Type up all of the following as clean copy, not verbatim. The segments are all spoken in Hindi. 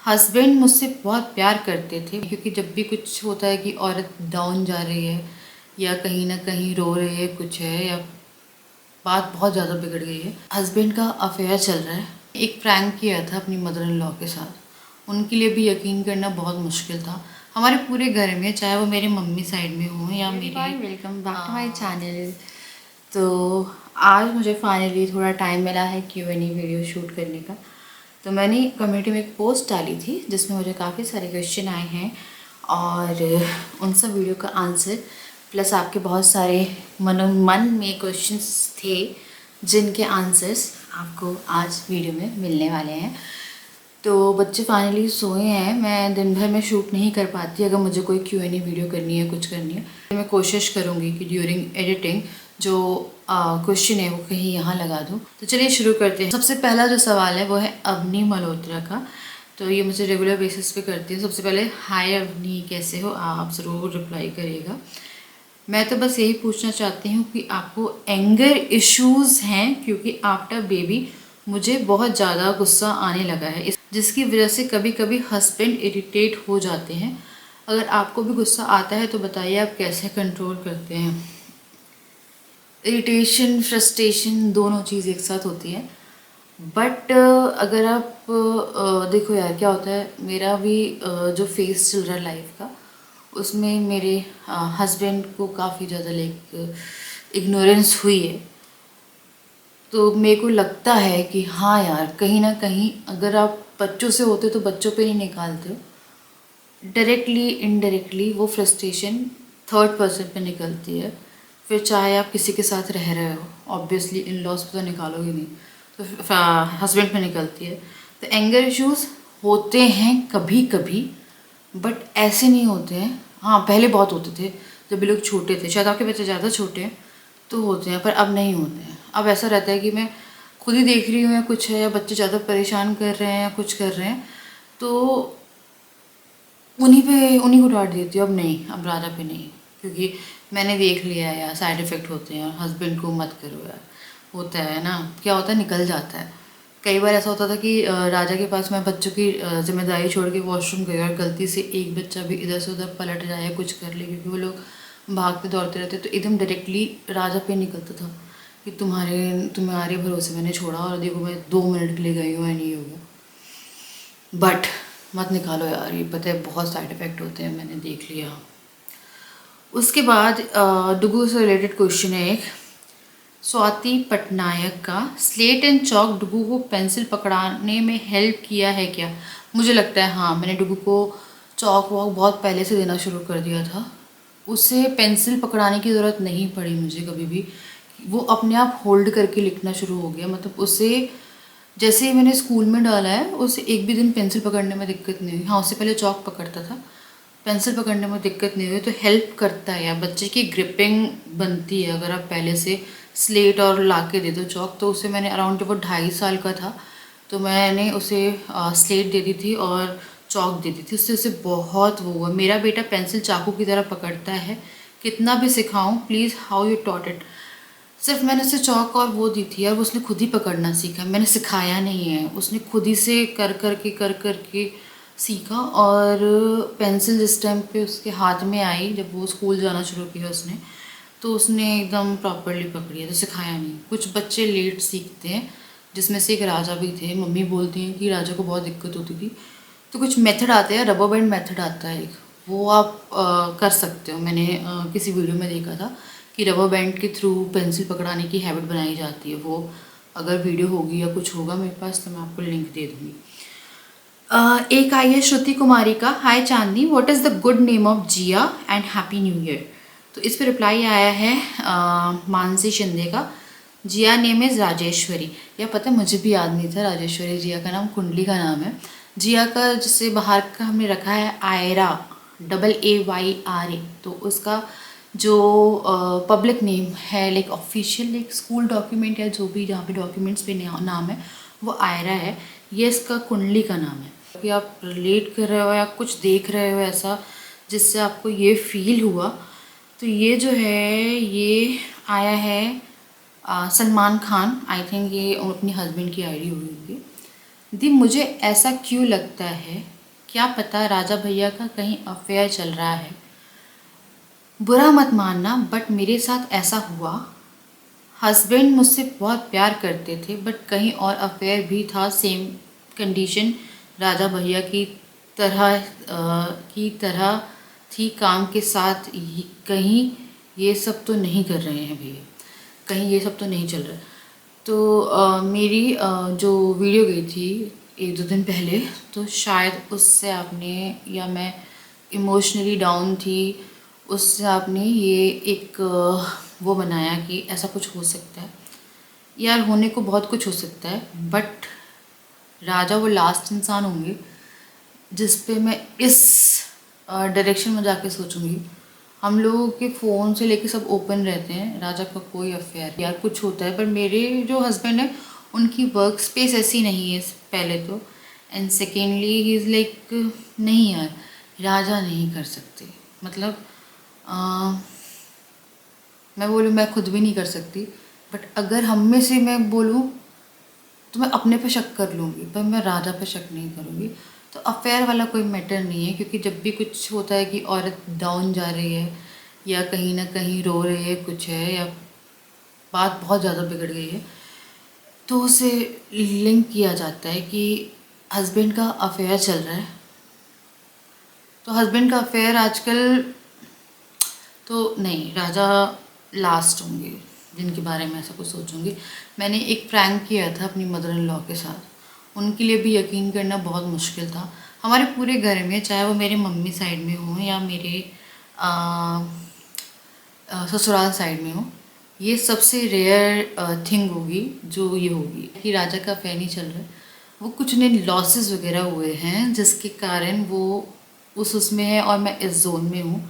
हस्बैंड मुझसे बहुत प्यार करते थे, क्योंकि जब भी कुछ होता है कि औरत डाउन जा रही है या कहीं ना कहीं रो रही है, कुछ है या बात बहुत ज़्यादा बिगड़ गई है, हस्बैंड का अफेयर चल रहा है, एक प्रैंक किया था अपनी मदर इन लॉ के साथ। उनके लिए भी यकीन करना बहुत मुश्किल था। हमारे पूरे घर में, चाहे वो मेरी मम्मी साइड में हो या मेरी, welcome back to my channel. तो आज मुझे फाइनली थोड़ा टाइम मिला है Q&A वीडियो शूट करने का। तो मैंने कम्युनिटी में एक पोस्ट डाली थी जिसमें मुझे काफ़ी सारे क्वेश्चन आए हैं और उन सब वीडियो का आंसर प्लस आपके बहुत सारे मन में क्वेश्चंस थे जिनके आंसर्स आपको आज वीडियो में मिलने वाले हैं। तो बच्चे फाइनली सोए हैं। मैं दिन भर में शूट नहीं कर पाती, अगर मुझे कोई Q&A वीडियो करनी है, कुछ करनी है, तो मैं कोशिश करूँगी कि ड्यूरिंग एडिटिंग जो क्वेश्चन है वो कहीं यहाँ लगा दूँ। तो चलिए शुरू करते हैं। सबसे पहला जो सवाल है वो है अवनी मल्होत्रा का। तो ये मुझे रेगुलर बेसिस पे करती है। सबसे पहले हाय अवनी, कैसे हो आप, ज़रूर रिप्लाई करिएगा। मैं तो बस यही पूछना चाहती हूँ कि आपको एंगर इश्यूज़ हैं, क्योंकि आफ्टर बेबी मुझे बहुत ज़्यादा गुस्सा आने लगा है, जिसकी वजह से कभी कभी हस्बैंड इरिटेट हो जाते हैं। अगर आपको भी गुस्सा आता है तो बताइए आप कैसे कंट्रोल करते हैं। इरिटेशन, फ्रस्ट्रेशन दोनों चीज़ एक साथ होती है। बट अगर आप देखो यार, क्या होता है, मेरा भी जो फेस चल रहा है लाइफ का, उसमें मेरे हस्बैंड को काफ़ी ज़्यादा लाइक इग्नोरेंस हुई है। तो मेरे को लगता है कि हाँ यार, कहीं ना कहीं अगर आप बच्चों से होते तो बच्चों पे नहीं निकालते हो, डायरेक्टली इनडायरेक्टली वो फ्रस्ट्रेशन थर्ड पर्सन पे निकलती है। फिर चाहे आप किसी के साथ रह रहे हो, ऑब्वियसली इन लॉज पे तो निकालोगे नहीं, तो हस्बैंड पे निकलती है। तो एंगर इश्यूज़ होते हैं कभी कभी, बट ऐसे नहीं होते हैं। हाँ, पहले बहुत होते थे जब भी लोग छोटे थे, शायद आपके बच्चे ज़्यादा छोटे हैं तो होते हैं, पर अब नहीं होते हैं। अब ऐसा रहता है कि मैं खुद ही देख रही हूँ या कुछ है, या बच्चे ज़्यादा परेशान कर रहे हैं या कुछ कर रहे हैं, तो उन्हीं को डांट देती हूँ। अब नहीं, अब राजा पे नहीं, क्योंकि मैंने देख लिया है यार, साइड इफ़ेक्ट होते हैं। हस्बैंड को मत करो यार, होता है ना, क्या होता है, निकल जाता है। कई बार ऐसा होता था कि राजा के पास मैं बच्चों की जिम्मेदारी छोड़ के वॉशरूम गई और गलती से एक बच्चा भी इधर से उधर पलट जाए, कुछ कर ले, क्योंकि वो लोग भागते दौड़ते रहते, तो एकदम डायरेक्टली राजा पे निकलता था कि तुम्हारे भरोसे मैंने छोड़ा और देखो मैं 2 मिनट के लिए गई हूँ, नहीं हो गया। बट मत निकालो यार, ये पता है बहुत साइड इफ़ेक्ट होते हैं, मैंने देख लिया। उसके बाद डुगू से रिलेटेड क्वेश्चन है एक, स्वाति पटनायक का, स्लेट एंड चॉक डुगू को पेंसिल पकड़ाने में हेल्प किया है क्या? मुझे लगता है हाँ, मैंने डुगू को चॉक वॉक बहुत पहले से देना शुरू कर दिया था। उसे पेंसिल पकड़ाने की ज़रूरत नहीं पड़ी मुझे कभी भी, वो अपने आप होल्ड करके लिखना शुरू हो गया। मतलब उसे जैसे ही मैंने स्कूल में डाला है, उसे एक भी दिन पेंसिल पकड़ने में दिक्कत नहीं हुई। हाँ, उससे पहले चॉक पकड़ता था, पेंसिल पकड़ने में दिक्कत नहीं हुई। तो हेल्प करता है यार, बच्चे की ग्रिपिंग बनती है अगर आप पहले से स्लेट और ला के दे दो चॉक। तो उसे मैंने अराउंड, जब वो 2.5 साल का था तो मैंने उसे स्लेट दे दी थी और चॉक दे दी थी, उससे उसे बहुत वो हुआ। मेरा बेटा पेंसिल चाकू की तरह पकड़ता है, कितना भी सिखाऊं, please how you taught it. सिर्फ मैंने उसे चौक और वो दी थी और उसने खुद ही पकड़ना सीखा, मैंने सिखाया नहीं है, उसने खुद ही से कर कर के सीखा। और पेंसिल जिस टाइम पे उसके हाथ में आई, जब वो स्कूल जाना शुरू किया उसने, तो उसने एकदम प्रॉपरली पकड़ी है, तो सिखाया नहीं। कुछ बच्चे लेट सीखते हैं, जिसमें से एक राजा भी थे। मम्मी बोलती हैं कि राजा को बहुत दिक्कत होती थी। तो कुछ मेथड आते हैं, रबर बैंड मेथड आता है एक, वो आप कर सकते हो। मैंने किसी वीडियो में देखा था कि रबर बैंड के थ्रू पेंसिल पकड़ाने की हैबिट बनाई जाती है। वो अगर वीडियो होगी या कुछ होगा मेरे पास तो मैं आपको लिंक दे दूँगी। एक आई है श्रुति कुमारी का, hi Chandni, what is the good name of Jiya and happy new year. तो इस पर रिप्लाई आया है मानसी शिंदे का, जिया नेम इज़ राजेश्वरी। या पता है, मुझे भी याद नहीं था राजेश्वरी जिया का नाम कुंडली का नाम है। जिया का जिससे बाहर का हमने रखा है आयरा, AAYRA। तो उसका जो पब्लिक नेम है, like official, like school document या जो भी जहाँ पे डॉक्यूमेंट्स पे नाम है वो आयरा है। ये इसका कुंडली का नाम है। कि आप रिलेट कर रहे हो या कुछ देख रहे हो ऐसा जिससे आपको ये फील हुआ, तो ये जो है ये आया है सलमान खान, आई थिंक ये अपनी हस्बैंड की आईडी हुई होगी। दी मुझे ऐसा क्यों लगता है क्या पता राजा भैया का कहीं अफेयर चल रहा है। बुरा मत मानना, बट मेरे साथ ऐसा हुआ। हस्बैंड मुझसे बहुत प्यार करते थे, बट कहीं और अफेयर भी था। सेम कंडीशन राजा भैया की तरह थी। काम के साथ कहीं ये सब तो नहीं कर रहे हैं भैया, कहीं ये सब तो नहीं चल रहा। तो मेरी जो वीडियो गई थी 1-2 दिन पहले, तो शायद उससे आपने, या मैं इमोशनली डाउन थी, उससे आपने ये एक वो बनाया कि ऐसा कुछ हो सकता है। यार होने को बहुत कुछ हो सकता है, बट राजा वो लास्ट इंसान होंगे जिस पे मैं इस डायरेक्शन में जाके सोचूंगी। हम लोगों के फ़ोन से लेके सब ओपन रहते हैं, राजा का कोई अफेयर यार कुछ होता है। पर मेरे जो हस्बैंड है उनकी वर्क स्पेस ऐसी नहीं है पहले तो, and secondly he is like नहीं यार, राजा नहीं कर सकते। मतलब मैं बोलूँ मैं खुद भी नहीं कर सकती, बट अगर हम में से मैं बोलूँ तो मैं अपने पे शक कर लूँगी, पर मैं राजा पे शक नहीं करूँगी। तो अफेयर वाला कोई मैटर नहीं है, क्योंकि जब भी कुछ होता है कि औरत डाउन जा रही है या कहीं ना कहीं रो रही है, कुछ है, या बात बहुत ज़्यादा बिगड़ गई है, तो उसे लिंक किया जाता है कि हस्बैंड का अफेयर चल रहा है। तो हस्बैंड का अफेयर आजकल तो नहीं, राजा लास्ट होंगे जिनके बारे में ऐसा कुछ सोचूंगी। मैंने एक प्रैंक किया था अपनी मदर इन लॉ के साथ, उनके लिए भी यकीन करना बहुत मुश्किल था। हमारे पूरे घर में, चाहे वो मेरे मम्मी साइड में हो या मेरे ससुराल साइड में हो, ये सबसे रेयर थिंग होगी जो ये होगी कि राजा का अफेयर नहीं चल रहा है। वो कुछ ने लॉसेस वगैरह हुए हैं जिसके कारण वो उसमें है, और मैं इस जोन में हूँ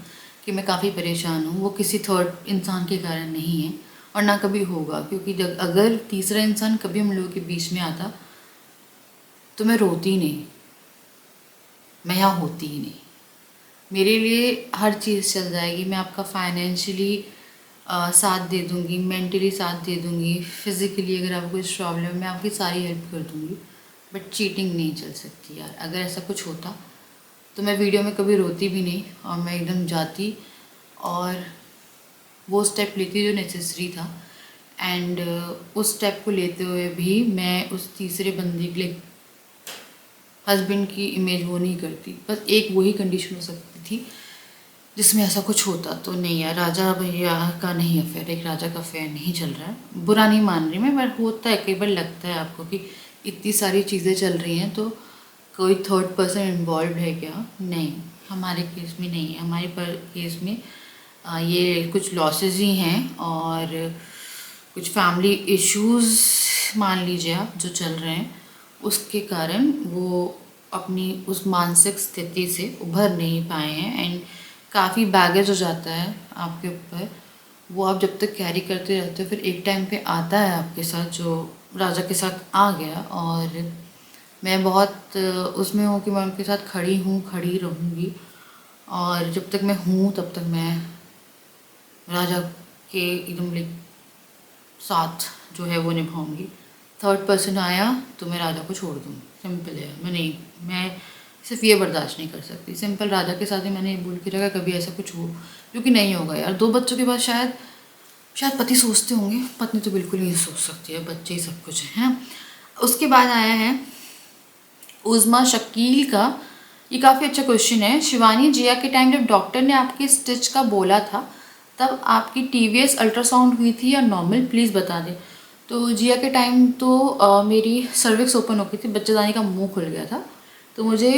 कि मैं काफ़ी परेशान हूँ। वो किसी थर्ड इंसान के कारण नहीं है और ना कभी होगा, क्योंकि जब अगर तीसरा इंसान कभी हम लोगों के बीच में आता तो मैं रोती नहीं, मैं यहाँ होती ही नहीं। मेरे लिए हर चीज़ चल जाएगी। मैं आपका फाइनेंशियली साथ दे दूँगी, मेंटली साथ दे दूँगी, फिज़िकली अगर आपको कुछ प्रॉब्लम है मैं आपकी सारी हेल्प कर दूँगी, बट चीटिंग नहीं चल सकती यार। अगर ऐसा कुछ होता तो मैं वीडियो में कभी रोती भी नहीं, और मैं एकदम जाती और वो स्टेप लेती जो नेसेसरी था। एंड उस स्टेप को लेते हुए भी मैं उस तीसरे बंदे के लिए हस्बैंड की इमेज वो नहीं करती। बस एक वही कंडीशन हो सकती थी जिसमें ऐसा कुछ होता। तो नहीं यार, राजा भैया का नहीं अफेयर, एक राजा का अफेयर नहीं चल रहा है। बुरा नहीं मान रही मैं, बट होता है कई बार, लगता है आपको कि इतनी सारी चीज़ें चल रही हैं तो कोई थर्ड पर्सन इन्वॉल्व है क्या? नहीं, हमारे केस में नहीं है। हमारे केस में ये कुछ लॉसेस ही हैं और कुछ फैमिली इश्यूज़ मान लीजिए आप जो चल रहे हैं, उसके कारण वो अपनी उस मानसिक स्थिति से उभर नहीं पाए हैं। एंड काफ़ी बैगेज हो जाता है आपके ऊपर, वो आप जब तक कैरी करते रहते हो, फिर एक टाइम पे आता है आपके साथ जो राजा के साथ आ गया। और मैं बहुत उसमें हूँ कि मैं उनके साथ खड़ी हूँ, खड़ी रहूँगी, और जब तक मैं हूँ तब तक मैं राजा के एकदम लाइक साथ जो है वो निभाऊंगी। थर्ड पर्सन आया तो मैं राजा को छोड़ दूँगी, सिंपल है। मैं सिर्फ ये बर्दाश्त नहीं कर सकती। सिंपल राजा के साथ ही मैंने ये बोल के रखा कभी ऐसा कुछ हो, क्योंकि नहीं होगा यार। 2 बच्चों के बाद शायद पति सोचते होंगे, पत्नी तो बिल्कुल नहीं सोच सकती है, बच्चे ही सब कुछ है। उसके बाद आया है उज़मा शकील का। ये काफ़ी अच्छा क्वेश्चन है। शिवानी, जिया के टाइम जब डॉक्टर ने आपकी स्टिच का बोला था तब आपकी टीवीएस अल्ट्रासाउंड हुई थी या नॉर्मल, प्लीज़ बता दें। तो जिया के टाइम तो मेरी सर्विक्स ओपन हो गई थी, बच्चेदानी का मुंह खुल गया था। तो मुझे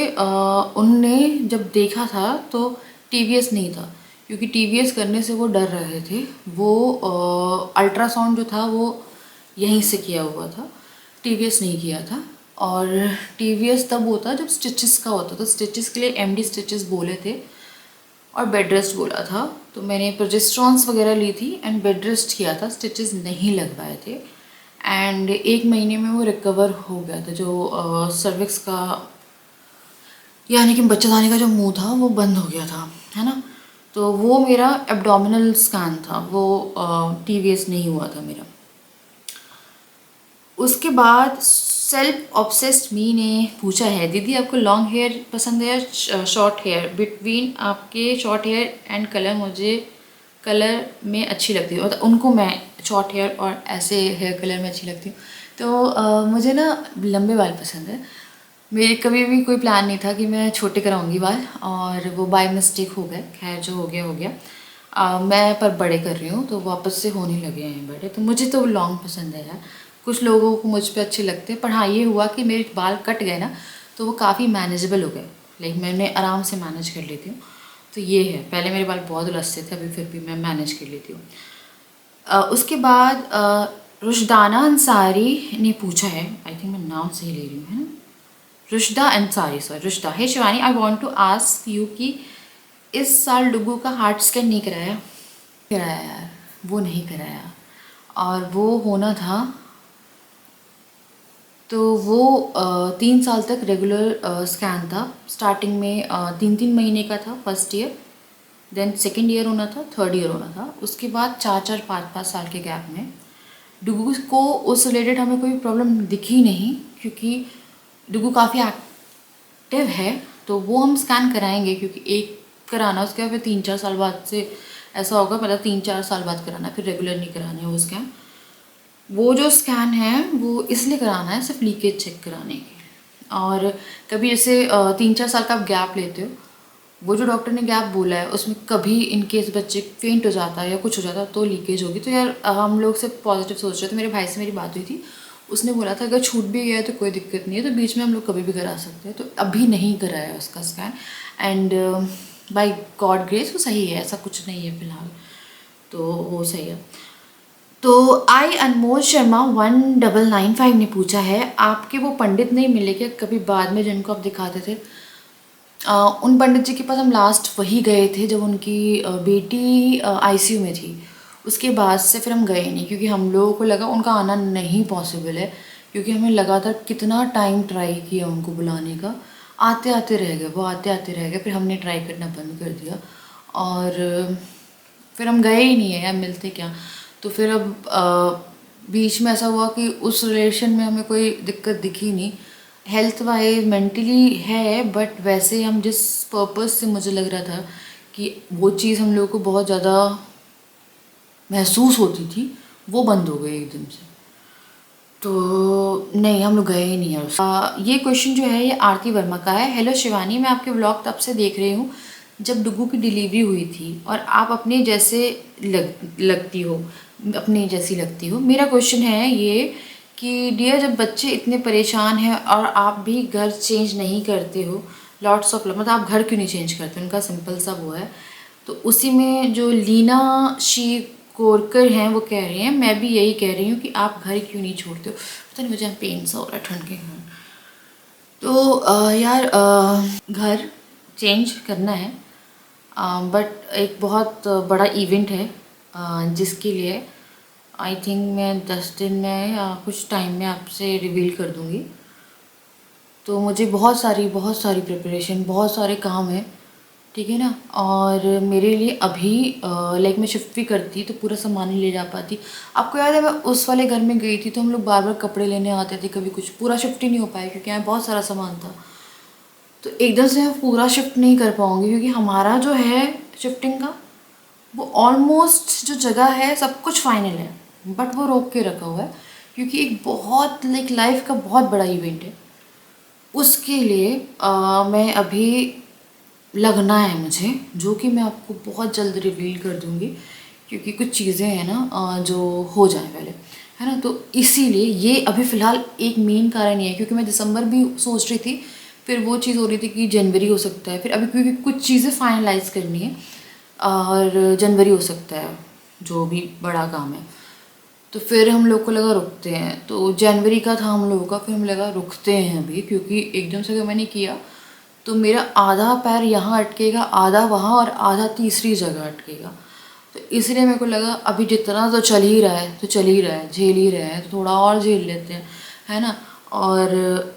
उनने जब देखा था तो टीवीएस नहीं था, क्योंकि टीवीएस करने से वो डर रहे थे। वो अल्ट्रासाउंड जो था वो यहीं से किया हुआ था, टीवीएस नहीं किया था। और टीवीएस तब होता जब स्टिचेस का होता, तो स्टिचेस के लिए एमडी स्टिचेस बोले थे और बेड रेस्ट बोला था। तो मैंने प्रोजेस्ट्रॉन्स वगैरह ली थी एंड बेड रेस्ट किया था, स्टिचेस नहीं लगवाए थे। एंड 1 महीने में वो रिकवर हो गया था। जो सर्विक्स का यानी कि बच्चेदानी का जो मुंह था वो बंद हो गया था, है ना। तो वो मेरा एब्डोमिनल स्कैन था, वो टीवीएस नहीं हुआ था मेरा। उसके बाद सेल्फ ऑब्सेस्ड मी ने पूछा है, दीदी आपको लॉन्ग हेयर पसंद है या शॉर्ट हेयर? बिटवीन आपके शॉर्ट हेयर एंड कलर, मुझे कलर में अच्छी लगती है, और उनको मैं शॉर्ट हेयर और ऐसे हेयर कलर में अच्छी लगती हूँ। तो मुझे ना लंबे बाल पसंद है। मेरे कभी भी कोई प्लान नहीं था कि मैं छोटे कराऊंगी बाल, और वो बाय मिस्टेक हो गए। खैर जो हो गया हो गया। मैं पर बड़े कर रही हूँ तो वापस से होने लगे हैं बड़े। तो मुझे तो लॉन्ग पसंद है यार। कुछ लोगों को मुझ पे अच्छे लगते हैं, पर हाँ ये हुआ कि मेरे बाल कट गए ना, तो वो काफ़ी मैनेजेबल हो गए। लाइक मैंने आराम से मैनेज कर लेती हूँ। तो ये है, पहले मेरे बाल बहुत उलझते थे, अभी फिर भी मैं मैनेज कर लेती हूँ। उसके बाद रुशदाना अंसारी ने पूछा है, आई थिंक मैं नाम सही ले रही हूँ, है ना? Rushda Ansari, sorry Rushda. Hey Shivani, I want to ask you कि इस साल डुगू का हार्ट स्कैन नहीं कराया? कराया यार, वो नहीं कराया, और वो होना था। तो वो 3 साल तक रेगुलर स्कैन था। स्टार्टिंग में 3-3 महीने का था first year, then second year होना था, थर्ड ईयर होना था, उसके बाद 4-4, 5-5 साल के गैप में। डुगू को उस रिलेटेड हमें कोई प्रॉब्लम दिखी नहीं, क्योंकि डुगू काफ़ी एक्टिव है। तो वो हम स्कैन कराएंगे, क्योंकि एक कराना, उसके बाद फिर 3-4 साल बाद से ऐसा होगा, मतलब 3-4 साल बाद कराना, फिर रेगुलर नहीं कराना है वो स्कैन। वो जो स्कैन है वो इसलिए कराना है, सिर्फ लीकेज चेक कराने के लिए। और कभी जैसे 3-4 साल का आप गैप लेते हो, वो जो डॉक्टर ने गैप बोला है उसमें कभी इन केस बच्चे फेंट हो जाता है या कुछ हो जाता है तो लीकेज होगी। तो यार हम लोग से पॉजिटिव सोच रहे थे। मेरे भाई से मेरी बात हुई थी, उसने बोला था अगर छूट भी गया है तो कोई दिक्कत नहीं है, तो बीच में हम लोग कभी भी करा सकते हैं। तो अभी नहीं कराया उसका scan, and by God grace वो सही है, ऐसा कुछ नहीं है फिलहाल, तो वो सही है। तो आई अनमोल शर्मा 1995 ने पूछा है, आपके वो पंडित नहीं मिले क्या कभी बाद में जिनको आप दिखाते थे? उन पंडित जी के पास हम लास्ट वही गए थे जब उनकी बेटी आईसीयू में थी। उसके बाद से फिर हम गए नहीं, क्योंकि हम लोगों को लगा उनका आना नहीं पॉसिबल है, क्योंकि हमें लगातार कितना टाइम ट्राई किया उनको बुलाने का, आते आते रह गए, वो आते आते रह गए। फिर हमने ट्राई करना बंद कर दिया, और फिर हम गए ही नहीं है यार, मिलते क्या। तो फिर अब बीच में ऐसा हुआ कि उस रिलेशन में हमें कोई दिक्कत दिखी नहीं। हेल्थ वाइज मेंटली है, बट वैसे हम जिस पर्पस से मुझे लग रहा था कि वो चीज़ हम लोगों को बहुत ज़्यादा महसूस होती थी, वो बंद हो गई एकदम से। तो नहीं, हम लोग गए ही नहीं है। ये क्वेश्चन जो है ये आरती वर्मा का है। हेलो शिवानी, मैं आपके ब्लॉग तब से देख रही हूँ जब डुगू की डिलीवरी हुई थी, और आप अपने जैसे लगती हो, अपने जैसी लगती हो। मेरा क्वेश्चन है ये कि डियर, जब बच्चे इतने परेशान हैं और आप भी घर चेंज नहीं करते हो, लॉट्स ऑफ मतलब आप घर क्यों नहीं चेंज करते? उनका सिंपल सा वो है। तो उसी में जो लीना शी कोरकर हैं वो कह रही हैं, मैं भी यही कह रही हूँ कि आप घर क्यों नहीं छोड़ते हो। पता नहीं, मुझे यहाँ पेन सा हो रहा है ठंड के कारण। तो यार घर चेंज करना है, बट एक बहुत बड़ा इवेंट है जिसके लिए आई थिंक मैं 10 दिन में या कुछ टाइम में आपसे रिवील कर दूँगी। तो मुझे बहुत सारी प्रिपरेशन, बहुत सारे काम हैं, ठीक है ना। और मेरे लिए अभी लाइक मैं शिफ्ट भी करती तो पूरा सामान ही ले जा पाती। आपको याद है मैं उस वाले घर में गई थी तो हम लोग बार बार कपड़े लेने आते थे, कभी कुछ पूरा शिफ्ट ही नहीं हो पाया क्योंकि यहाँ बहुत सारा सामान था। तो एकदम से मैं पूरा शिफ्ट नहीं कर पाऊँगी, क्योंकि हमारा जो है शिफ्टिंग का वो ऑलमोस्ट जो जगह है सब कुछ फाइनल है, बट वो रोक के रखा हुआ है क्योंकि एक बहुत लाइक लाइफ का बहुत बड़ा इवेंट है। उसके लिए मैं अभी लगना है मुझे, जो कि मैं आपको बहुत जल्द रिवील कर दूँगी, क्योंकि कुछ चीज़ें हैं ना जो हो जाए पहले, है ना। तो इसीलिए ये अभी फ़िलहाल एक मेन कारण ये है, क्योंकि मैं दिसंबर भी सोच रही थी, फिर वो चीज़ हो रही थी कि जनवरी हो सकता है, फिर अभी क्योंकि कुछ चीज़ें फाइनलाइज करनी है और जनवरी हो सकता है, जो भी बड़ा काम है। तो फिर हम लोग को लगा रुकते हैं, तो जनवरी का था हम लोगों का, फिर हमें लगा रुकते हैं अभी, क्योंकि एकदम से अगर मैंने किया तो मेरा आधा पैर यहाँ अटकेगा, आधा वहाँ, और आधा तीसरी जगह अटकेगा। तो इसलिए मेरे को लगा अभी जितना तो चल ही रहा है तो चल ही रहा है, झेल ही रहे हैं, तो थोड़ा और झेल लेते हैं, है ना। और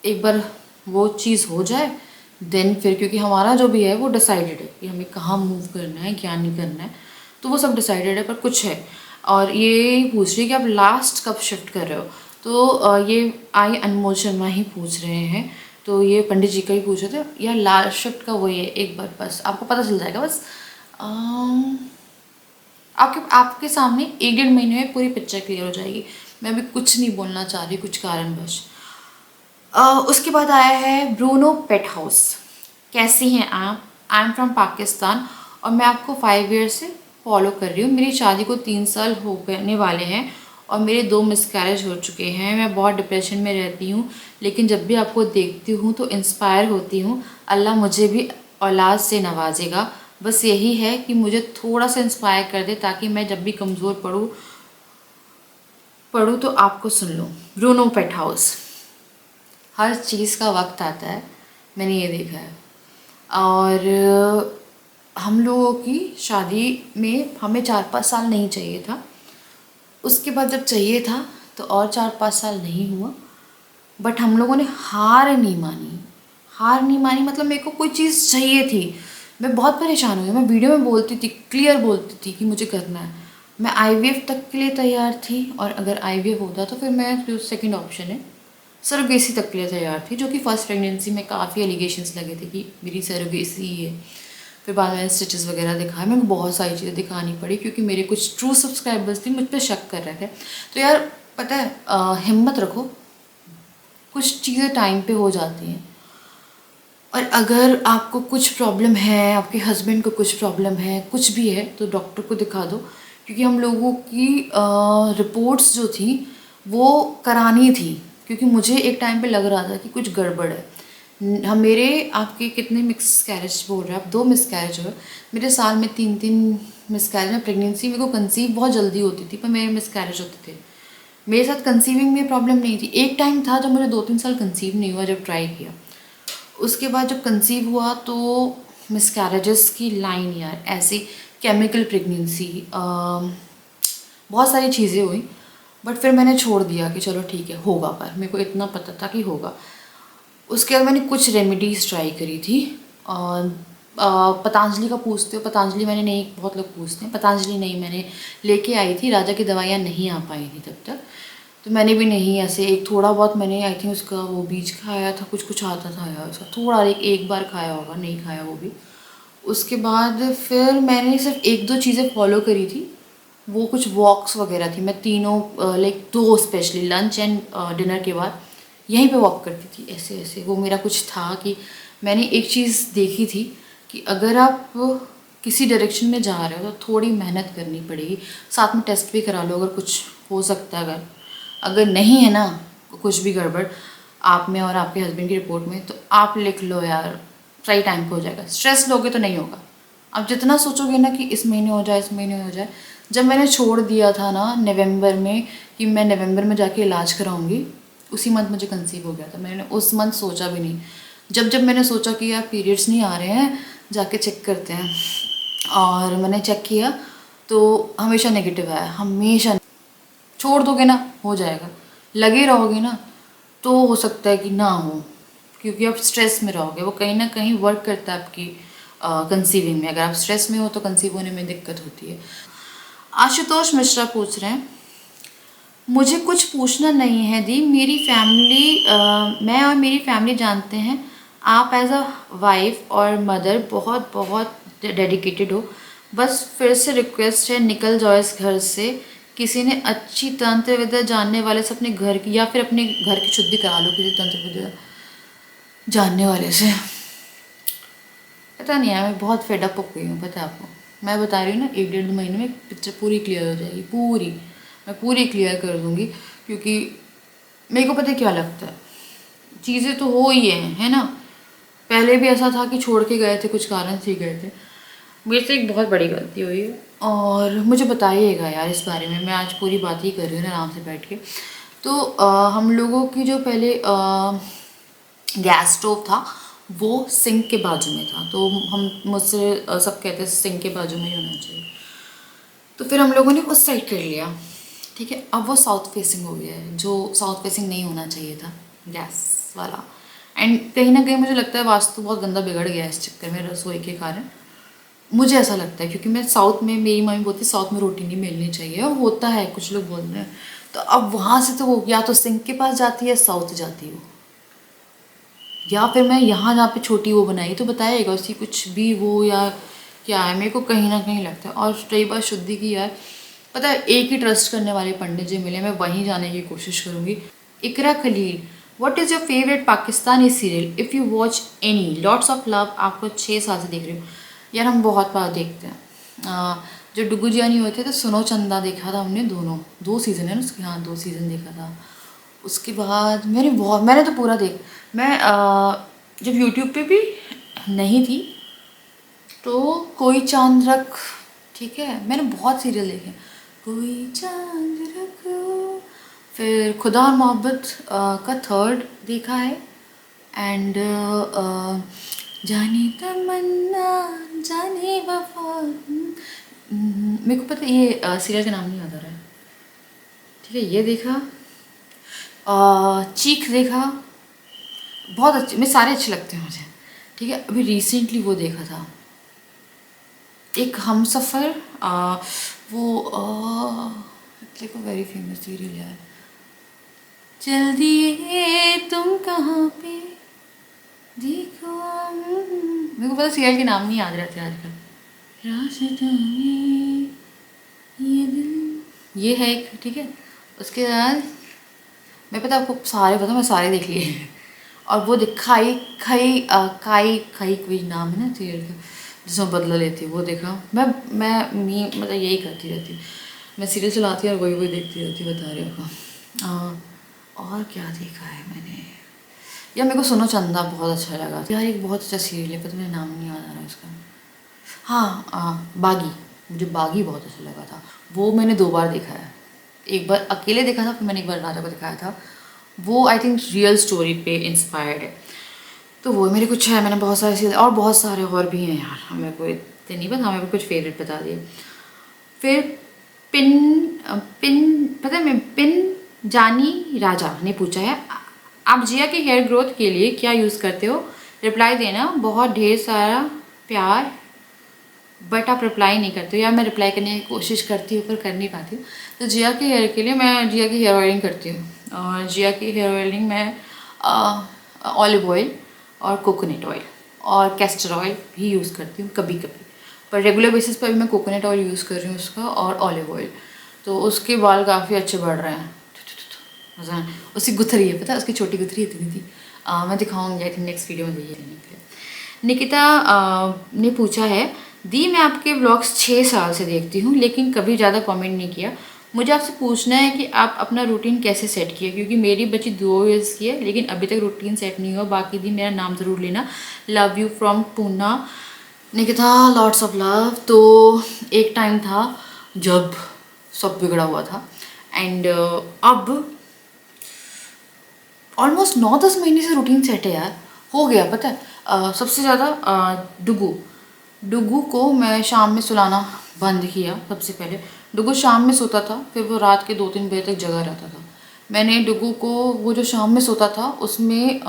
एक बार वो चीज़ हो जाए देन फिर, क्योंकि हमारा जो भी है वो डिसाइडेड है कि हमें कहाँ मूव करना है, क्या नहीं करना है, तो वो सब डिसाइडेड है। पर कुछ है, और ये पूछ रही है कि आप लास्ट कब शिफ्ट कर रहे हो। तो ये आई अनमोल शर्मा ही पूछ रहे हैं, तो ये पंडित जी का ही पूछ रहे थे। यार लाल शिफ्ट का वही है, एक बार बस आपको पता चल जाएगा। बस आपके सामने 1-1.5 महीने में पूरी पिक्चर क्लियर हो जाएगी। मैं अभी कुछ नहीं बोलना चाह रही कुछ कारणवश। उसके बाद आया है ब्रूनो पेट हाउस। कैसी हैं आप? आई एम फ्रॉम पाकिस्तान और मैं आपको 5 ईयर से फॉलो कर रही हूँ। मेरी शादी को 3 साल हो गने वाले हैं और मेरे 2 मिसकैरेज हो चुके हैं। मैं बहुत डिप्रेशन में रहती हूँ, लेकिन जब भी आपको देखती हूँ तो इंस्पायर होती हूँ। अल्लाह मुझे भी औलाद से नवाजेगा। बस यही है कि मुझे थोड़ा सा इंस्पायर कर दे, ताकि मैं जब भी कमज़ोर पढ़ूँ तो आपको सुन लूँ। ब्रूनो पेट हाउस। हर चीज़ का वक्त आता है, मैंने ये देखा है। और हम लोगों की शादी में हमें 4-5 साल नहीं चाहिए था। उसके बाद जब चाहिए था तो और 4-5 साल नहीं हुआ। बट हम लोगों ने हार नहीं मानी। हार नहीं मानी मतलब मेरे को कोई चीज़ चाहिए थी। मैं बहुत परेशान हुई। मैं वीडियो में बोलती थी, क्लियर बोलती थी कि मुझे करना है। मैं आईवीएफ तक के लिए तैयार थी, और अगर आईवीएफ होता तो फिर मैं जो सेकंड ऑप्शन है सरोगेसी तक के लिए तैयार थी, जो कि फर्स्ट प्रेगनेंसी में काफ़ी एलिगेशंस लगे थे कि मेरी सरोगेसी ही है। फिर बाद में स्टिचेस वगैरह दिखाए, मेरे को बहुत सारी चीज़ें दिखानी पड़ी क्योंकि मेरे कुछ ट्रू सब्सक्राइबर्स थी मुझ पर शक कर रहे थे। तो यार पता है, हिम्मत रखो, कुछ चीज़ें टाइम पे हो जाती हैं। और अगर आपको कुछ प्रॉब्लम है, आपके हस्बैंड को कुछ प्रॉब्लम है, कुछ भी है, तो डॉक्टर को दिखा दो। क्योंकि हम लोगों की रिपोर्ट्स जो थी वो करानी थी, क्योंकि मुझे एक टाइम पे लग रहा था कि कुछ गड़बड़ है। हम मेरे आपके कितने मिक्स कैरेज बोल रहे हैं आप? 2 मिस कैरेज हो। मेरे साल में 3-3 मिस कैरेज में। प्रेगनेंसी मेरे को कंसीव बहुत जल्दी होती थी, पर मेरे मिस कैरेज होते थे। मेरे साथ कंसीविंग में प्रॉब्लम नहीं थी। एक टाइम था जब मुझे 2-3 साल कंसीव नहीं हुआ, जब ट्राई किया। उसके बाद जब कंसीव हुआ तो मिसकैरेजेस की लाइन, यार ऐसी केमिकल प्रेगनेंसी, बहुत सारी चीज़ें हुई। बट फिर मैंने छोड़ दिया कि चलो ठीक है, होगा। पर मेरे को इतना पता था कि होगा। उसके बाद मैंने कुछ रेमेडीज़ ट्राई करी थी। और पतंजलि का पूछते हो? पतंजलि मैंने नहीं, बहुत लोग पूछते हैं। पतंजलि नहीं, मैंने लेके आई थी। राजा की दवाइयाँ नहीं आ पाई थी तब तक, तो मैंने भी नहीं, ऐसे एक थोड़ा बहुत मैंने आई थिंक उसका वो बीज खाया था, कुछ आता था यार उसका, थोड़ा एक बार खाया होगा, नहीं खाया वो भी। उसके बाद फिर मैंने सिर्फ 1-2 चीज़ें फॉलो करी थी। वो कुछ वॉक्स वगैरह थी। मैं तीनों like 2 specially lunch and dinner के बाद यहीं पे वॉक करती थी, ऐसे ऐसे। वो मेरा कुछ था कि मैंने एक चीज़ देखी थी कि अगर आप किसी डायरेक्शन में जा रहे हो तो थोड़ी मेहनत करनी पड़ेगी। साथ में टेस्ट भी करा लो अगर कुछ हो सकता है। अगर नहीं है ना कुछ भी गड़बड़ आप में और आपके हस्बैंड की रिपोर्ट में, तो आप लिख लो यार, सही टाइम पे हो जाएगा। स्ट्रेस लोगे तो नहीं होगा। आप जितना सोचोगे ना कि इस महीने हो जाए, इस महीने हो जाए। जब मैंने छोड़ दिया था ना नवंबर में कि मैं नवंबर में जाके इलाज कराऊंगी, उसी मंथ मुझे कंसीव हो गया था। मैंने उस मंथ सोचा भी नहीं। जब जब मैंने सोचा कि यार पीरियड्स नहीं आ रहे हैं, जाके चेक करते हैं, और मैंने चेक किया तो हमेशा नेगेटिव आया, हमेशा। छोड़ दोगे ना हो जाएगा, लगे रहोगे ना तो हो सकता है कि ना हो, क्योंकि आप स्ट्रेस में रहोगे। वो कहीं ना कहीं वर्क करता है आपकी कंसीविंग में। अगर आप स्ट्रेस में हो तो कंसीव होने में दिक्कत होती है। आशुतोष मिश्रा पूछ रहे हैं, मुझे कुछ पूछना नहीं है दी, मेरी फैमिली मैं और मेरी फैमिली जानते हैं आप एज अ वाइफ और मदर बहुत बहुत डेडिकेटेड हो। बस फिर से रिक्वेस्ट है, निकल जाओ इस घर से। किसी ने अच्छी तंत्र विद्या जानने वाले से अपने घर की, या फिर अपने घर की शुद्धि करा लो किसी तंत्र विद्या जानने वाले से। पता नहीं है, मैं बहुत फेडअप हो गई हूँ, पता है आपको। मैं बता रही हूँ ना, 1-1.5 महीने में पिक्चर पूरी क्लियर हो जाएगी, पूरी। मैं पूरी क्लियर कर दूँगी, क्योंकि मेरे को पता है क्या लगता है। चीज़ें तो हो ही है ना। पहले भी ऐसा था कि छोड़ के गए थे, कुछ कारण से ही गए थे। मेरे से एक बहुत बड़ी गलती हुई है, और मुझे बताइएगा यार इस बारे में। मैं आज पूरी बात ही कर रही हूँ ना आराम से बैठ के। तो हम लोगों की जो पहले गैस स्टोव था वो सिंक के बाजू में था, तो हम मुझसे सब कहते हैं सिंक के बाजू में ही होना चाहिए। तो फिर हम लोगों ने उस साइड कर लिया, ठीक है। अब वो साउथ फेसिंग हो गया है, जो साउथ फेसिंग नहीं होना चाहिए था गैस वाला। एंड कहीं ना कहीं मुझे लगता है वास्तु बहुत गंदा बिगड़ गया है इस चक्कर में, रसोई के कारण। मुझे ऐसा लगता है, क्योंकि मैं साउथ में, मेरी मम्मी बोलती है साउथ में रोटी नहीं मिलनी चाहिए, और होता है, कुछ लोग बोल रहे हैं। तो अब वहाँ से तो वो या तो सिंक के पास जाती है, साउथ जाती हो, या फिर मैं यहाँ जहाँ पे छोटी वो बनाई तो बताएगा उसकी कुछ भी वो या क्या है, मेरे को कहीं ना कहीं लगता है। और रही बात शुद्धि की यार, पता है एक ही ट्रस्ट करने वाले पंडित जी मिले, मैं वहीं जाने की कोशिश करूँगी। Iqra Khalil, what is your favourite Pakistani serial if you watch any? Lots of love आपको 6 साल से देख रही हूँ। यार हम बहुत बार देखते हैं। जो डुगू जियानी होते तो सुनो चंदा देखा था हमने, दोनों 2 सीज़न है ना उसके, हाँ 2 सीज़न देखा था। उसके बाद मैंने तो पूरा मैं जब यूट्यूब पे भी नहीं थी तो कोई चांद रख, ठीक है, मैंने बहुत सीरियल देखे। कोई चांद रख, फिर खुदा और मोहब्बत का 3rd देखा है, एंड जाने तमन्ना जाने वफा। मेरे को पता ये सीरियल का नाम नहीं याद आ रहा है, ठीक है। ये देखा, चीख देखा, बहुत अच्छे, मैं सारे अच्छे लगते हैं मुझे, ठीक है। अभी रिसेंटली वो देखा था एक हम सफ़र, वो लाइक वेरी फेमस सीरियल यार। चल दिए तुम कहाँ पे देखो, मेरे को पता सीरियल के नाम नहीं याद रहते आजकल। रास्ते में ये दिल, ये है एक, ठीक है। उसके बाद मैं पता आपको सारे पता, मैं सारे देख लिए हैं। और वो दिखाई खाई काई खाई कोई नाम है ना सीरियल का जिसमें बदला लेती है, वो देखा। मैं मतलब यही करती रहती हूँ, मैं सीरियल चलाती और वही देखती रहती, बता रही हूँ। और क्या देखा है मैंने यार, मेरे को सुनो चंदा बहुत अच्छा लगा यार, एक बहुत अच्छा सीरियल है, पता मेरा नाम नहीं याद आ रहा उसका। हाँ बागी, मुझे बागी बहुत अच्छा लगा था, वो मैंने 2 बार देखा है। एक बार अकेले देखा था, फिर मैंने एक बार राजा को दिखाया था। वो आई थिंक रियल स्टोरी पे इंस्पायर्ड है, तो वो मेरे कुछ है, मैंने बहुत सारे सीरियल और बहुत सारे और भी हैं यार, हमें कोई इतने नहीं पता, हमें कुछ फेवरेट बता दिए। फिर पिन पिन पता है, मैं पिन जानी राजा ने पूछा है, आप जिया के हेयर ग्रोथ के लिए क्या यूज़ करते हो? रिप्लाई देना, बहुत ढेर सारा प्यार, बट आप रिप्लाई नहीं करते हो। यार मैं रिप्लाई करने की कोशिश करती हूँ पर कर नहीं पाती हूँ। तो जिया के हेयर के लिए मैं जिया की हेयर ऑयलिंग करती हूँ, और जिया की हेयर ऑयलिंग में ऑलिव ऑयल और कोकोनट ऑयल और कैस्टर ऑयल भी यूज़ करती हूँ कभी कभी, पर रेगुलर बेसिस पर भी मैं कोकोनट ऑयल यूज़ कर रही हूँ उसका, और ऑलिव ऑयल। तो उसके बाल काफ़ी अच्छे बढ़ रहे हैं, मज़ा है। उसकी गुथरी है, पता है उसकी छोटी गुथरी इतनी थी। मैं दिखाऊंगी आई थिंक नेक्स्ट वीडियो में देखिए लेने के लिए। निकिता ने पूछा है, दी मैं आपके व्लॉग्स 6 साल से देखती हूँ लेकिन कभी ज़्यादा कमेंट नहीं किया। मुझे आपसे पूछना है कि आप अपना रूटीन कैसे सेट किया, क्योंकि मेरी बच्ची 2 ईयर्स की है लेकिन अभी तक रूटीन सेट नहीं हुआ। बाकी दी मेरा नाम ज़रूर लेना। Love you from Poona. Nikita lots of love. तो एक टाइम था जब सब बिगड़ा हुआ था, एंड अब ऑलमोस्ट 9-10 महीने से रूटीन सेट है यार, हो गया। पता है सबसे ज़्यादा डुगू को मैं शाम में सुलाना बंद किया। सबसे पहले डुगू शाम में सोता था, फिर वो रात के 2-3 बजे तक जगा रहता था। मैंने डुगू को वो जो शाम में सोता था उसमें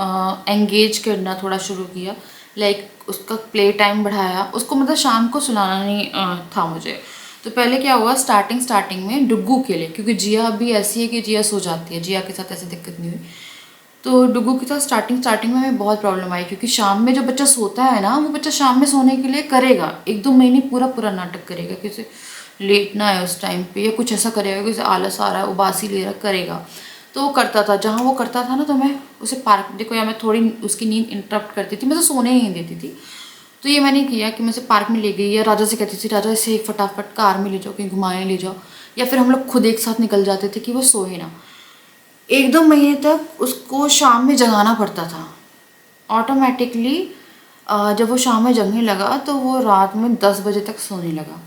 एंगेज करना थोड़ा शुरू किया, लाइक उसका प्ले टाइम बढ़ाया उसको, मतलब शाम को सुलाना नहीं था मुझे। तो पहले क्या हुआ, स्टार्टिंग में डुगू के लिए, क्योंकि जिया अभी ऐसी है कि जिया सो जाती है, जिया के साथ ऐसी दिक्कत नहीं हुई। तो डुगू के साथ स्टार्टिंग में हमें बहुत प्रॉब्लम आई, क्योंकि शाम में जो बच्चा सोता है ना, वो बच्चा शाम में सोने के लिए करेगा 1-2 महीने पूरा नाटक करेगा कि उसे लेटना है उस टाइम पे, या कुछ ऐसा करेगा कि उसे आलस आ रहा है, उबासी ले रहा करेगा। तो वो करता था, जहाँ वो करता था ना, तो मैं उसे पार्क, देखो या मैं थोड़ी उसकी नींद इंटरप्ट करती थी, मैं तो सोने ही नहीं देती थी। तो ये मैंने किया कि मैं उसे पार्क में ले गई, या राजा से कहती थी राजा इसे फटाफट कार में ले जाओ, कहीं घुमाने ले जाओ, या फिर हम लोग खुद एक साथ निकल जाते थे कि वो सोए ना। 1-2 महीने तक उसको शाम में जगाना पड़ता था ऑटोमेटिकली। जब वो शाम में जगने लगा तो वो रात में 10 बजे तक सोने लगा।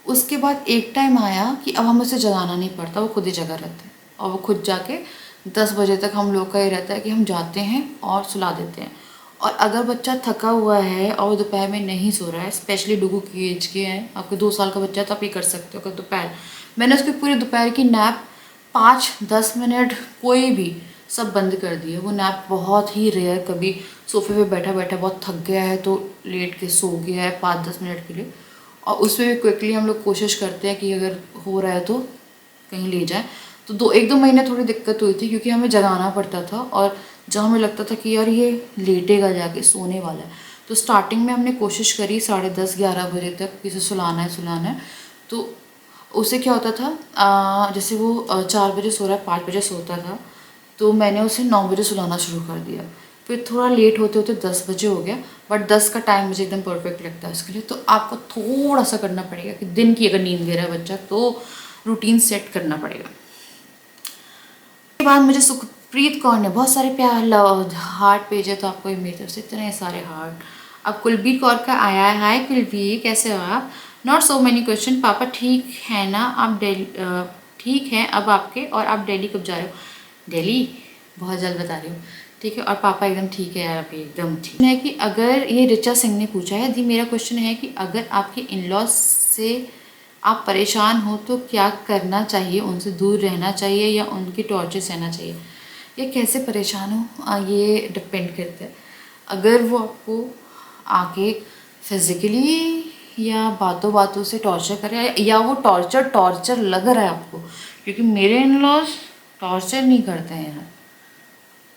उसके बाद एक टाइम आया कि अब हमें उसे जगाना नहीं पड़ता, वो खुद ही जगा रहता है, और वो खुद जाके 10 बजे तक हम लोग का ये रहता है कि हम जाते हैं और सुला देते हैं। और अगर बच्चा थका हुआ है और वो दोपहर में नहीं सो रहा है, स्पेशली डुगू की एज के हैं, आपके 2 साल का बच्चा है तो आप ये कर सकते हो। अगर दोपहर, मैंने उसकी पूरी दोपहर की नैप 5-10 मिनट कोई भी सब बंद कर दिए। वो नैप बहुत ही रेयर, कभी सोफे पे बैठा बैठा बहुत थक गया है तो लेट के सो गया है 5-10 मिनट के लिए, और उसमें भी क्विकली हम लोग कोशिश करते हैं कि अगर हो रहा है तो कहीं ले जाए। तो 1-2 महीने थोड़ी दिक्कत हुई थी क्योंकि हमें जगाना पड़ता था और जब हमें लगता था कि यार ये लेटेगा जाके सोने वाला है, तो स्टार्टिंग में हमने कोशिश करी 10:30-11 बजे तक इसे सुलाना है। तो उससे क्या होता था, जैसे वो 4 बजे सो रहा है, 5 बजे सोता था, तो मैंने उसे 9 बजे सुलाना शुरू कर दिया। फिर थोड़ा लेट होते होते 10 बजे हो गया, बट 10 का टाइम मुझे एकदम परफेक्ट लगता है उसके लिए। तो आपको थोड़ा सा करना पड़ेगा कि दिन की अगर नींद ले रहा है बच्चा तो रूटीन सेट करना पड़ेगा। उसके बाद मुझे सुखप्रीत कौर ने बहुत सारे प्यार लव हार्ट भेजे, तो आपको मेरी तरफ से इतने सारे हार्ट। अब कुलबीर कौर का आया है, हाय कुलबीर कैसे हो आप? नॉट सो मेनी क्वेश्चन, पापा ठीक है ना? आप दिल्ली ठीक है अब आपके, और आप दिल्ली कब जा रहे हो? दिल्ली बहुत जल्द बता रही हूँ, ठीक है। और पापा एकदम ठीक है यार, अभी एकदम ठीक है। कि अगर ये रिचा सिंह ने पूछा है दी, मेरा क्वेश्चन है कि अगर आपके इन लॉज से आप परेशान हो तो क्या करना चाहिए? उनसे दूर रहना चाहिए या उनकी टॉर्चर सहना चाहिए? ये कैसे परेशान हो ये डिपेंड करता है। अगर वो आपको आके फिज़िकली या बातों बातों से टॉर्चर करे, या वो टॉर्चर लग रहा है आपको, क्योंकि मेरे इन लॉज टॉर्चर नहीं करते हैं यार,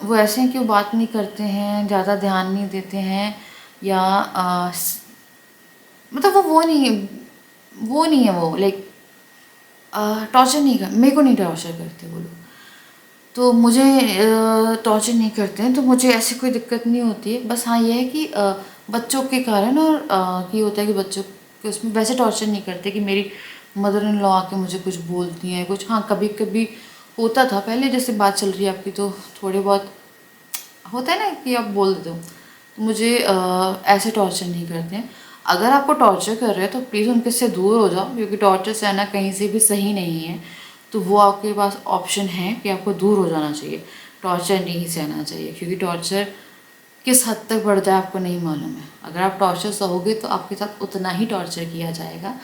वो ऐसे हैं कि वो बात नहीं करते हैं, ज़्यादा ध्यान नहीं देते हैं, या मतलब वो नहीं है वो लाइक टॉर्चर नहीं कर, मेरे को नहीं टॉर्चर करते वो लोग, तो मुझे टॉर्चर नहीं करते हैं, तो मुझे ऐसी कोई दिक्कत नहीं होती है। बस हाँ ये है कि बच्चों के कारण, और ये होता है कि बच्चों के उसमें वैसे टॉर्चर नहीं करते कि मेरी मदर इन लॉ आके मुझे कुछ बोलती हैं कुछ। हाँ कभी कभी होता था पहले, जैसे बात चल रही है आपकी, तो थोड़े बहुत होता है ना कि आप बोल देते हो, तो मुझे ऐसे टॉर्चर नहीं करते हैं। अगर आपको टॉर्चर कर रहे हैं तो प्लीज़ उनके से दूर हो जाओ, क्योंकि टॉर्चर सहना कहीं से भी सही नहीं है। तो वो आपके पास ऑप्शन है कि आपको दूर हो जाना चाहिए, टॉर्चर नहीं सहना चाहिए, क्योंकि टॉर्चर किस हद तक बढ़ जाए आपको नहीं मालूम है। अगर आप टॉर्चर सहोगे तो आपके साथ उतना ही टॉर्चर किया जाएगा,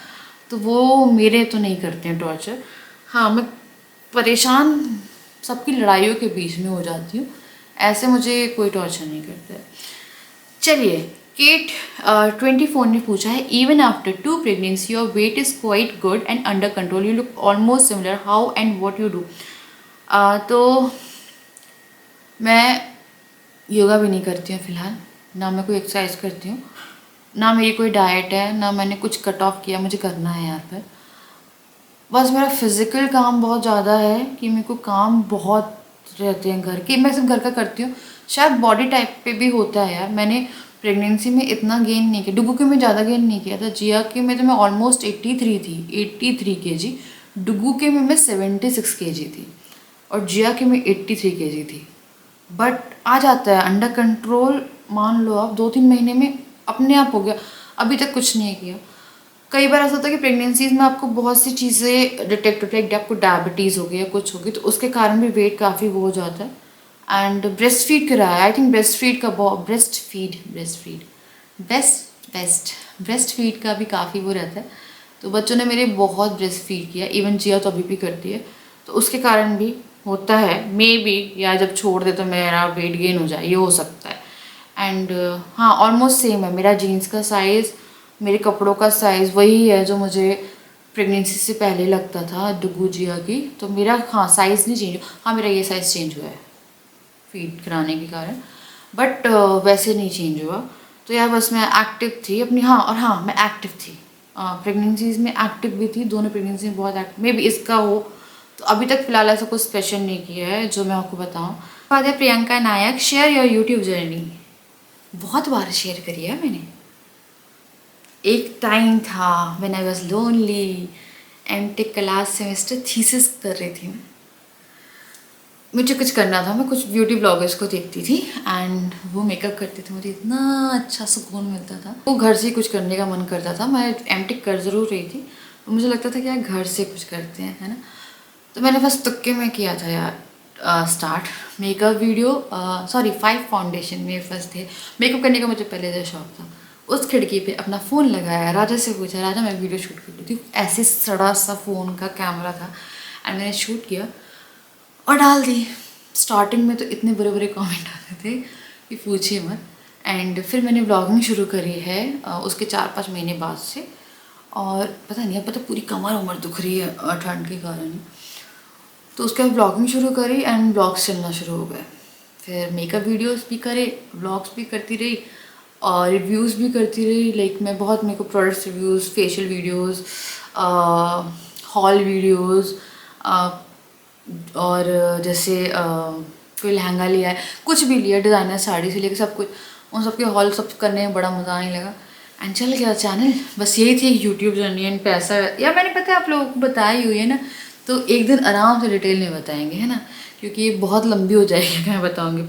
तो वो मेरे तो नहीं करते हैं टॉर्चर। हाँ मैं परेशान सबकी लड़ाइयों के बीच में हो जाती हूँ, ऐसे मुझे कोई टॉर्चर नहीं करता है। चलिए, केट 24 ने पूछा है, even after 2 pregnancy your weight is quite good and under control, you look almost similar, how and what you do? तो मैं योगा भी नहीं करती हूँ फ़िलहाल, ना मैं कोई एक्सरसाइज करती हूँ, ना मेरी कोई डाइट है, ना मैंने कुछ कट ऑफ किया, मुझे करना है यहाँ पर। बस मेरा फिज़िकल काम बहुत ज़्यादा है कि मेरे को काम बहुत रहते हैं घर के, मैं सिर्फ घर का करती हूँ। शायद बॉडी टाइप पे भी होता है यार, मैंने प्रेगनेंसी में इतना गेन नहीं किया, डुगू के में ज़्यादा गेन नहीं किया था, जिया के में तो मैं ऑलमोस्ट 83 थी, 83 kg, डुगू के में मैं 76 kg थी, और जिया के में 83 kg थी। बट आ जाता है अंडर कंट्रोल, मान लो आप 2-3 महीने में अपने आप हो गया। अभी तक कुछ नहीं किया। कई बार ऐसा होता है कि प्रेगनेंसीज में आपको बहुत सी चीज़ें डिटेक्ट होती है, आपको डायबिटीज़ हो गई या कुछ हो गई, तो उसके कारण भी वेट काफ़ी वो हो जाता है। एंड ब्रेस्ट फीड कराया, आई थिंक ब्रेस्ट फीड का ब्रेस्ट फीड का भी काफ़ी वो रहता है, तो बच्चों ने मेरे बहुत ब्रेस्ट फीड किया, इवन जिया तो अभी भी करती है, तो उसके कारण भी होता है मे बी, या जब छोड़ दे तो मेरा वेट गेन हो जाए, ये हो सकता है। एंड हाँ ऑलमोस्ट सेम है मेरा जीन्स का साइज़, मेरे कपड़ों का साइज़ वही है जो मुझे प्रेगनेंसी से पहले लगता था डुगू जिया की, तो मेरा हाँ साइज़ नहीं चेंज हुआ, हाँ मेरा ये साइज़ चेंज हुआ है फीड कराने के कारण, बट वैसे नहीं चेंज हुआ। तो यार बस मैं एक्टिव थी अपनी, हाँ और हाँ मैं एक्टिव थी प्रेगनेंसीज में, एक्टिव भी थी, दोनों प्रेगनेंसी में बहुत एक्टिव, मे बी इसका हो, तो अभी तक फ़िलहाल ऐसा कुछ स्पेशल नहीं किया है जो मैं आपको बताऊँ। बाद है Priyanka Nayak, share your YouTube journey. बहुत बार शेयर करी है मैंने। एक टाइम था when I was lonely, MTech का लास्ट सेमेस्टर थीसिस कर रही थी मैं, मुझे कुछ करना था, मैं कुछ ब्यूटी ब्लॉगर्स को देखती थी एंड वो मेकअप करते थे, मुझे इतना अच्छा सुकून मिलता था, वो घर से कुछ करने का मन करता था। मैं एमटेक कर ज़रूर रही थी, तो मुझे लगता था कि यार घर से कुछ करते हैं, है ना। तो मैंने बस तुक्के में किया था यार स्टार्ट मेकअप वीडियो, 5 फाउंडेशन मेरे फर्स्ट थे। मेकअप करने का मुझे पहले से शौक था। उस खिड़की पे अपना फ़ोन लगाया, राजा से पूछा, राजा मैं वीडियो शूट कर रही थी, ऐसे सड़ा सा फ़ोन का कैमरा था एंड मैंने शूट किया और डाल दी। स्टार्टिंग में तो इतने बुरे बुरे कमेंट आते थे कि पूछिए मत। एंड फिर मैंने व्लॉगिंग शुरू करी है उसके 4-5 महीने बाद से, और पता नहीं अब पता पूरी कमर उमर दुख रही है ठंड के कारण। तो उसके बाद ब्लॉगिंग शुरू करी एंड ब्लॉग्स चलना शुरू हो गए। फिर मेकअप वीडियोस भी करे, ब्लॉग्स भी करती रही और रिव्यूज़ भी करती रही। लाइक मैं बहुत makeup products reviews, facial videos, hall videos, और जैसे कोई लहंगा लिया है, कुछ भी लिया, डिज़ाइनर साड़ी से लेकर सब कुछ, उन सबके हॉल सब करने में बड़ा मज़ा आने लगा एंड चल गया चैनल। बस यही थी यूट्यूब जर्नी एंड पैसा, या मैंने पता है आप लोगों को बताई हुई है ना, तो एक दिन आराम से डिटेल में बताएंगे, है ना, क्योंकि ये बहुत लंबी हो जाएगी अगर मैं बताऊँगी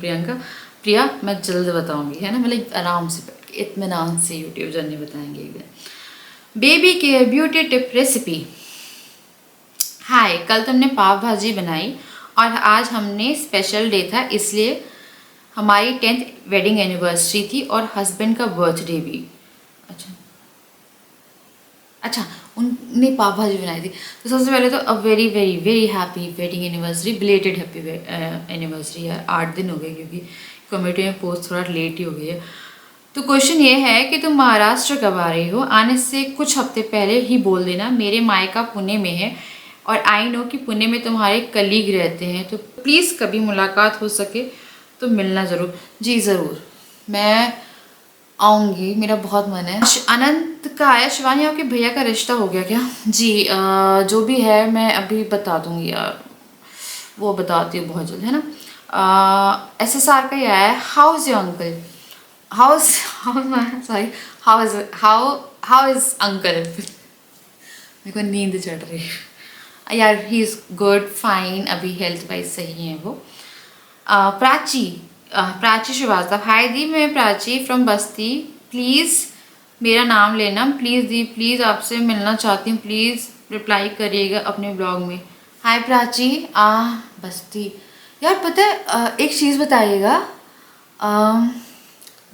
प्रिया, मैं जल्द बताऊँगी, है ना, मतलब आराम से बैठ के इत्मीनान से यूट्यूब जर्नी बताएंगे एक दिन। Baby care beauty tip recipe. Hi, कल तुमने पाव भाजी बनाई और आज हमने स्पेशल डे था, इसलिए हमारी 10th वेडिंग एनिवर्सरी थी और हस्बैंड का बर्थडे भी। अच्छा, उनने पाव भाजी बनाई थी। तो सबसे पहले तो a very very very happy wedding anniversary, belated happy anniversary यार, 8 दिन हो गए क्योंकि कमेटी में पोस्ट थोड़ा लेट ही हो गई है। तो क्वेश्चन ये है कि तुम महाराष्ट्र कब आ रही हो? आने से कुछ हफ्ते पहले ही बोल देना। मेरे मायका पुणे में है और आई नो कि पुणे में तुम्हारे कलीग रहते हैं, तो प्लीज़ कभी मुलाकात हो सके तो मिलना ज़रूर। जी ज़रूर, मैं आऊँगी, मेरा बहुत मन है। अनंत का है, शिवानी आपके भैया का रिश्ता हो गया क्या? जी जो भी है मैं अभी बता दूँगी यार, वो बताती हूँ बहुत जल्द, है ना। SSR का ही आया है, how is your uncle? How is uncle? मेरे को नींद चढ़ रही है यार। ही इज़ गुड, फाइन, अभी हेल्थ वाइज सही है वो। प्राची श्रीवास्तव, हाय दी, मैं प्राची फ्रॉम बस्ती, प्लीज़ मेरा नाम लेना, प्लीज़ दी, प्लीज़ आपसे मिलना चाहती हूँ, प्लीज़ रिप्लाई करिएगा अपने ब्लॉग में। हाय प्राची, बस्ती। यार पता है एक चीज़ बताइएगा,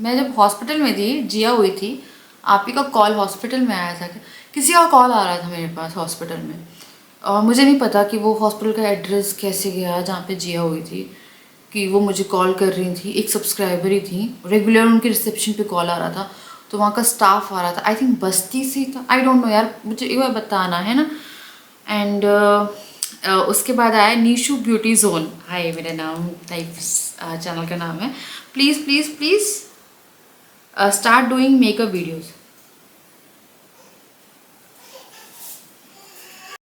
मैं जब हॉस्पिटल में थी, जिया हुई थी, आप ही का कॉल हॉस्पिटल में आया था, किसी का कॉल आ रहा था मेरे पास हॉस्पिटल में, मुझे नहीं पता कि वो हॉस्पिटल का एड्रेस कैसे गया जहाँ पे जिया हुई थी, कि वो मुझे कॉल कर रही थी, एक सब्सक्राइबर ही थी, रेगुलर उनके रिसेप्शन पे कॉल आ रहा था, तो वहाँ का स्टाफ आ रहा था, आई थिंक बस्ती से था, आई डोंट नो यार, मुझे एक बार बताना, है ना। एंड उसके बाद आया नीशू ब्यूटी जोन, हाय, मेरा नाम टाइप चैनल का नाम है, please please please start doing makeup videos.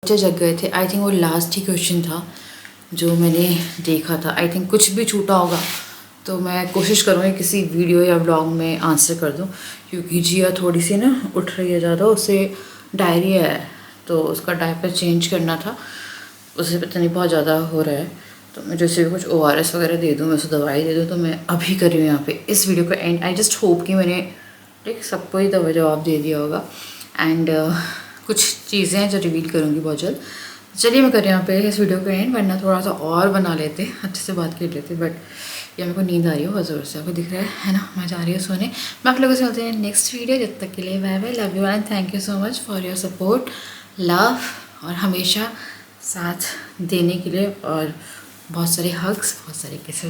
जग गए थे, आई थिंक वो लास्ट ही क्वेश्चन था जो मैंने देखा था, आई थिंक कुछ भी छूटा होगा तो मैं कोशिश करूँगी किसी वीडियो या ब्लॉग में आंसर कर दूँ, क्योंकि जिया थोड़ी सी ना उठ रही है ज़्यादा, उसे डायरिया है, तो उसका डायपर चेंज करना था, उसे पता नहीं बहुत ज़्यादा हो रहा है, तो मैं जैसे भी कुछ ORS वगैरह दे दूँ, मैं उसे दवाई दे दूँ, तो मैं अभी कर रही हूँ यहाँ पे इस वीडियो का एंड। आई जस्ट होप कि मैंने लाइक सबको ही दवा जवाब दे दिया होगा एंड कुछ चीज़ें हैं जो रिवील करूँगी बहुत जल्द। चलिए मैं कर रही हूँ यहाँ पे इस वीडियो का एंड, वरना थोड़ा सा और बना लेते, अच्छे से बात कर लेते, बट ये मेरे को नींद आ रही है बहुत ज़ोर से, आपको दिख रहा है ना, मैं जा रही हूँ सोने। मैं आप लोगों से मिलते हैं नेक्स्ट वीडियो, जब तक के लिए bye bye, love you and thank you so much for your support, love, और हमेशा साथ देने के लिए, और बहुत सारे हग्स, बहुत सारे किस्से।